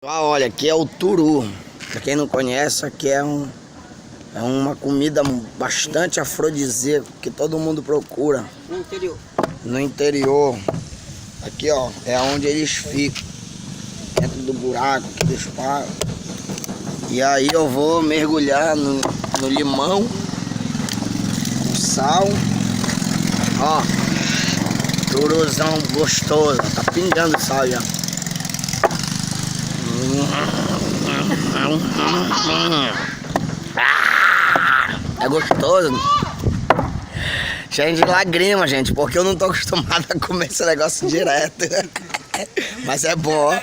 Olha, aqui é o turu. Pra quem não conhece, aqui é uma comida bastante afrodisíaca que todo mundo procura. No interior. No interior. Aqui, ó, é onde eles ficam. Dentro do buraco que eles pagam. E aí eu vou mergulhar no limão, sal. Ó, turuzão gostoso. Tá pingando sal já. É gostoso. Cheio de lágrima, gente, porque eu não tô acostumado a comer esse negócio direto. Mas é bom, ó.